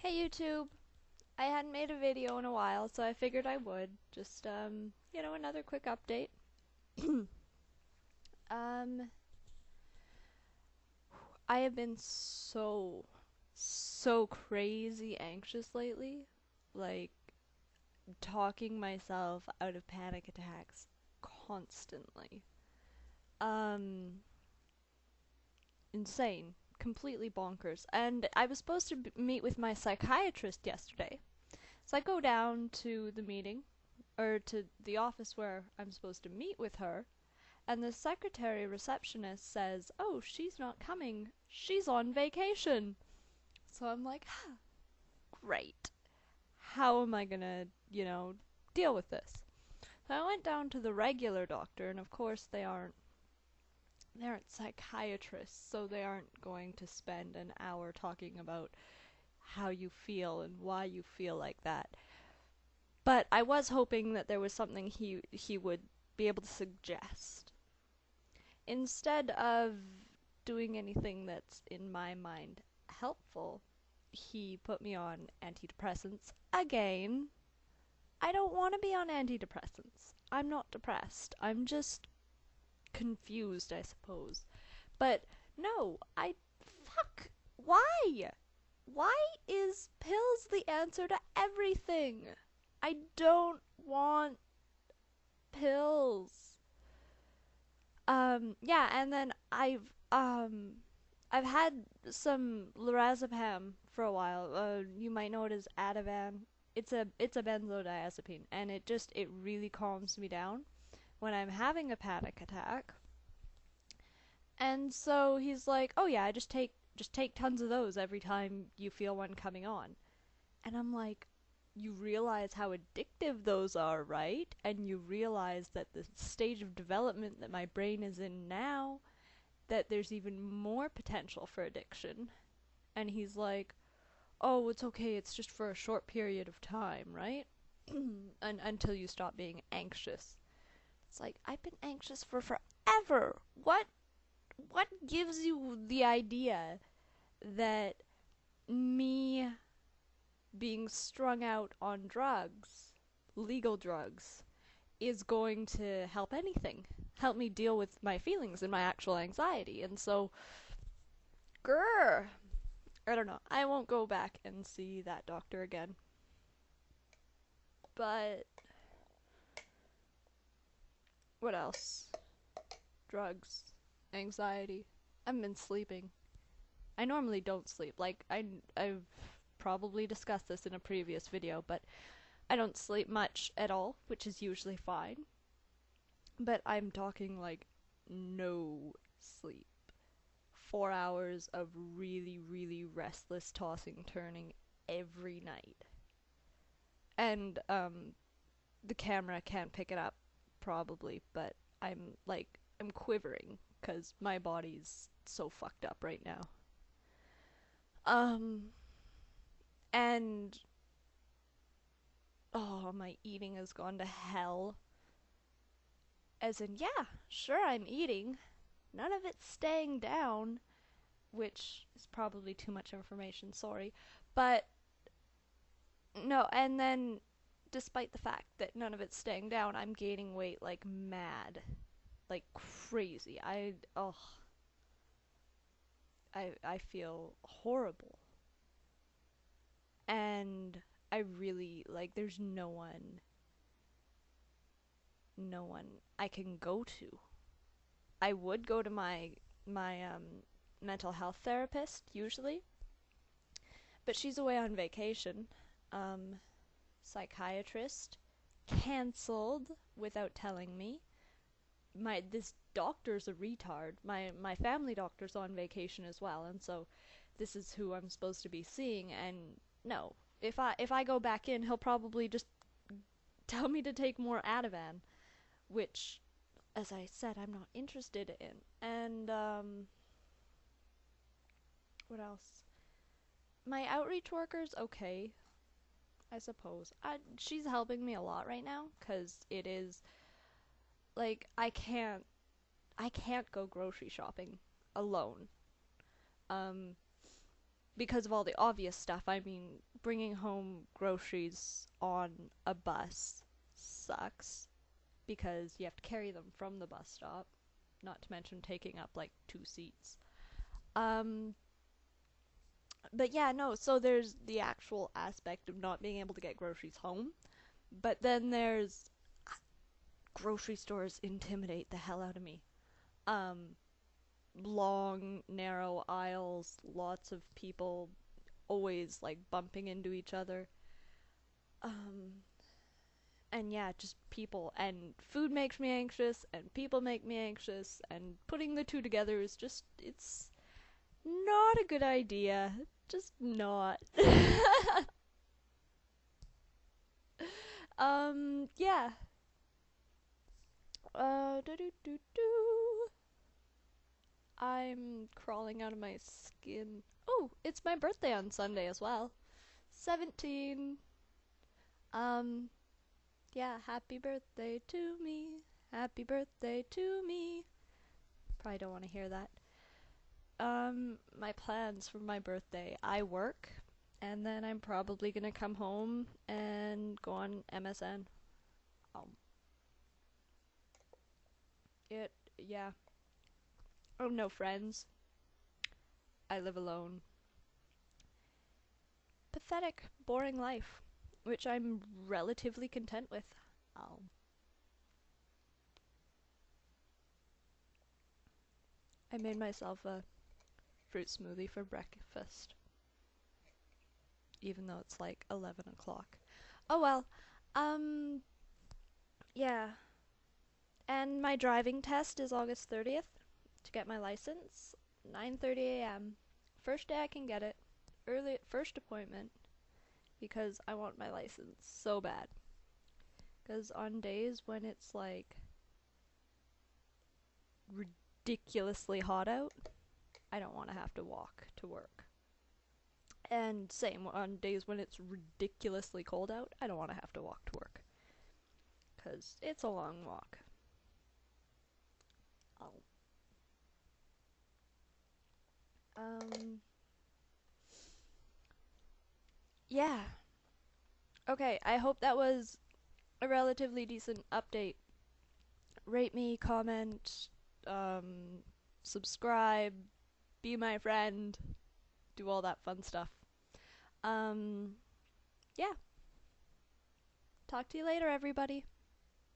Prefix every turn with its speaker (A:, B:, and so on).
A: Hey YouTube! I hadn't made a video in a while, so I figured I would. Just, another quick update. um, I have been so crazy anxious lately. Like, talking myself out of panic attacks constantly. Um, Insane. Completely bonkers. And I was supposed to meet with my psychiatrist yesterday. So I go down to the meeting, or to the office where I'm supposed to meet with her, and the secretary receptionist says, "Oh, she's not coming. She's on vacation." So I'm like, great. How am I gonna, deal with this? So I went down to the regular doctor, and of course they aren't psychiatrists, so they aren't going to spend an hour talking about how you feel and why you feel like that. But I was hoping that there was something he would be able to suggest. Instead of doing anything that's in my mind helpful, he put me on antidepressants again. I don't want to be on antidepressants. I'm not depressed. I'm just confused, I suppose. But no, fuck. Why? Why is pills the answer to everything? I don't want pills. Yeah, and then I've had some lorazepam for a while. You might know it as Ativan. It's a benzodiazepine, and it really calms me down when I'm having a panic attack. And so he's like, "Oh yeah, just take tons of those every time you feel one coming on." And I'm like, you realize how addictive those are, right? And you realize that the stage of development that my brain is in now, that there's even more potential for addiction. And he's like, "Oh, it's okay, it's just for a short period of time, right? Until you stop being anxious." It's like, I've been anxious for forever. What gives you the idea that me being strung out on drugs, legal drugs, is going to help anything? Help me deal with my feelings and my actual anxiety. And so, grr, I don't know. I won't go back and see that doctor again. But what else? Drugs, anxiety. I haven't been sleeping. I normally don't sleep. Like I've probably discussed this in a previous video, but I don't sleep much at all, which is usually fine. But I'm talking like no sleep. 4 hours of really, really restless tossing, turning every night. And the camera can't pick it up, probably, but I'm quivering because my body's so fucked up right now. Um, and oh, my eating has gone to hell. As in, yeah, sure, I'm eating. None of it's staying down, which is probably too much information, sorry. But no, and then despite the fact that none of it's staying down, I'm gaining weight like mad. Like crazy. I feel horrible. And I really like there's no one I can go to. I would go to my mental health therapist usually, but she's away on vacation. Um, Psychiatrist cancelled without telling me. This doctor's a retard. My family doctor's on vacation as well, and so this is who I'm supposed to be seeing. And no, if I go back in, he'll probably just tell me to take more Ativan, which, as I said, I'm not interested in. And what else? My outreach worker's okay, I suppose. She's helping me a lot right now because it is like I can't go grocery shopping alone. Um, because of all the obvious stuff. I mean, bringing home groceries on a bus sucks because you have to carry them from the bus stop, not to mention taking up like 2 seats. Um, but yeah, no, so there's the actual aspect of not being able to get groceries home, but then there's grocery stores intimidate the hell out of me. Um, Long, narrow aisles, lots of people always like bumping into each other. Um, and yeah, just people and food makes me anxious and people make me anxious and putting the two together is just it's not a good idea. Just not. Yeah. Do do do do. I'm crawling out of my skin. Oh, it's my birthday on Sunday as well. 17. Um, yeah, happy birthday to me. Happy birthday to me. Probably don't want to hear that. My plans for my birthday. I work, and then I'm probably gonna come home and go on MSN. Um, yeah. Oh, no friends. I live alone. Pathetic, boring life, which I'm relatively content with. Um, I made myself a fruit smoothie for breakfast, even though it's like 11 o'clock. Oh well. Um, yeah. And my driving test is August 30th to get my license. 9:30 a.m. First day I can get it. Early first appointment because I want my license so bad. Because on days when it's like ridiculously hot out, I don't want to have to walk to work. And same on days when it's ridiculously cold out, I don't want to have to walk to work. Because it's a long walk. Oh. Yeah. Okay, I hope that was a relatively decent update. Rate me, comment, um, subscribe, be my friend, do all that fun stuff. Um, yeah. Talk to you later, everybody.